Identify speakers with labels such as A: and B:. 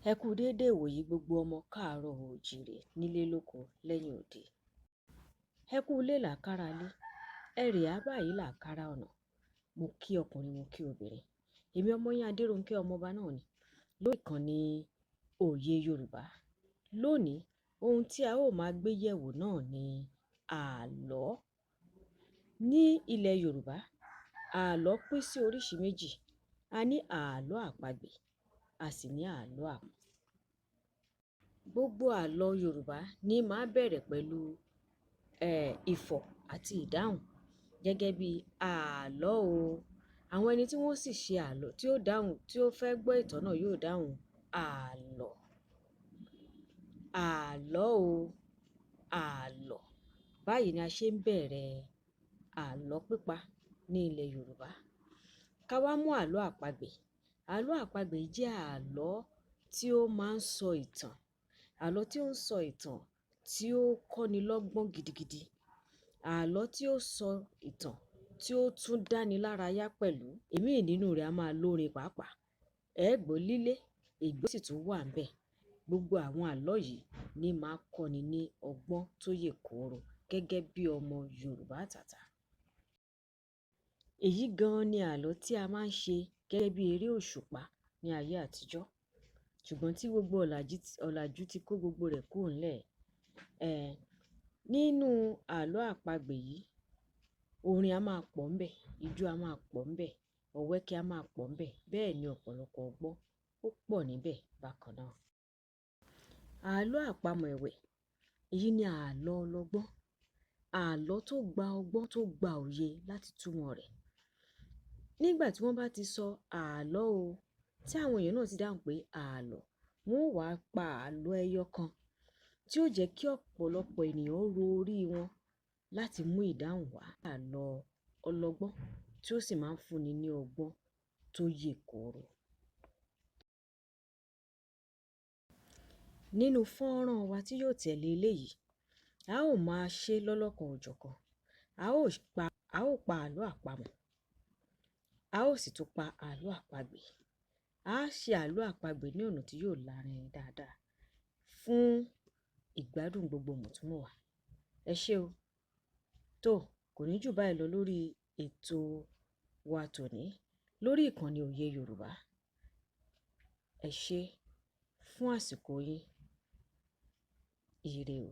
A: Ẹ kú déédéé ìwòyí gbogbo ọmọ káàárọ̀ oòjíire nílé lóko lẹ́yìn òde. Ẹ kú ilé làákàrà ilé, ẹ rè á báyìí làákàrà ọ̀nà. Mo kí ọkùnrin, mo kí obìnrin. Èmi ọmọ yín Adérónkẹ́ ọmọọba náà ni lórí ìkànnì Òye Yorùbá. Lónìí, ohun tí a ó máa gbé yẹ̀wò náà ni àlọ́. Ní ilẹ̀ Yorùbá, àlọ́ pín sí oríṣi méjì. A ní àlọ́ àpagbè, a sì ní àlọ́ àpamọ. Gbogbo àlọ́ Yorùbá ní máa bẹ̀rẹ̀ pẹ̀lú ìfọ̀ àti ìdáhùn gẹ́gẹ́ bí àlọ́ o. Àwọn ẹni tí wọ́n sì ṣe àlọ́ tí ó dáhùn tí ó fẹ́ gbọ́ ìtàn náà yóò dáhùn àlọ́. Àlọ́ o, àlọ́. Báyìí ni a ṣe ń bẹ̀rẹ̀ àlọ́ pípa ní ilẹ̀ Yorùbá. Ká wá mú àlọ́ àpagbè. Àlọ́ àpagbè jẹ́ àlọ́ tí ó máa ń sọ ìtàn. Àlọ́ tí ó ń sọ ìtàn tí ó kọ́ni lọ́gbọ́n gidigidi. Àlọ́ tí ó sọ ìtàn tí ó tún dáni lárayá pẹ̀lú. Èmi nínú rẹ̀ a máa lórin pàápàá. Ẹ gbọ́ lílé, ègbó sì tún wà ńbẹ̀. Gbogbo àwọn àlọ́ yìí ní máa kọ́ni ní ọgbọ́n tó yè kooro gẹ́gẹ́ bí ọmọ Yorùbá àtàtà. Èyí gan-an ni àlọ́ tí a máa ń ṣe gẹ́gẹ́ bí eré òṣùpá ní ayé àtijọ́. Ṣùgbọ́n tí gbogbo ọ̀làjú ti kó gbogbo rẹ̀ kúrò ńlẹ̀. Nínú àlọ́ àpagbè yìí, orin a máa pọ̀ ńbẹ̀, ijó a máa pọ̀ ńbẹ̀, ọ̀wẹ́kẹ́ a máa pọ̀ ńbẹ̀, bẹ́ẹ̀ ni ọ̀pọ̀lọpọ̀ ọgbọ́n ó pọ̀ níbẹ̀ bákan náà. Àlọ́ àpamọ̀ ẹ̀wẹ̀, èyí ni àlọ́ ọlọ́gbọ́n. Àlọ́ tó gba ọgbọ́n tó gba òye láti túmọ̀ rẹ̀. Nígbà tí wọ́n bá ti sọ àlọ́ o, tí àwọn èèyàn náà ti dáhùn pé àlọ́, wọ́n ó wá pa àlọ́ ẹyọ kan tí ó jẹ́ kí ọ̀pọ̀lọpọ̀ ènìyàn ro orí wọn láti mú ìdáhùn wá. Àlọ́ ọlọ́gbọ́n tí ó sì máa ń fúnni ní ọgbọ́n tó yè kooro. Nínú fọ́nrán wa tí yóò tẹ̀lé eléyìí, a ó máa ṣe lọ́lọ́kan òjọ̀kan. A ó pa àlọ́ àpamọ̀. A ó sì tún pa àlọ́ àpagbè. A á ṣe àlọ́ àpagbè ní ọ̀nà tí yóò lárinrin dáadáa fún ìgbádùn gbogbo mọ̀túnmọ̀wá. Ẹ ṣé o. Tó, kò ní jù báyìí lọ lórí ètò wa tòní lórí ìkànnì Òye Yorùbá. Ẹ ṣé fún àsìkò yín. Ire o.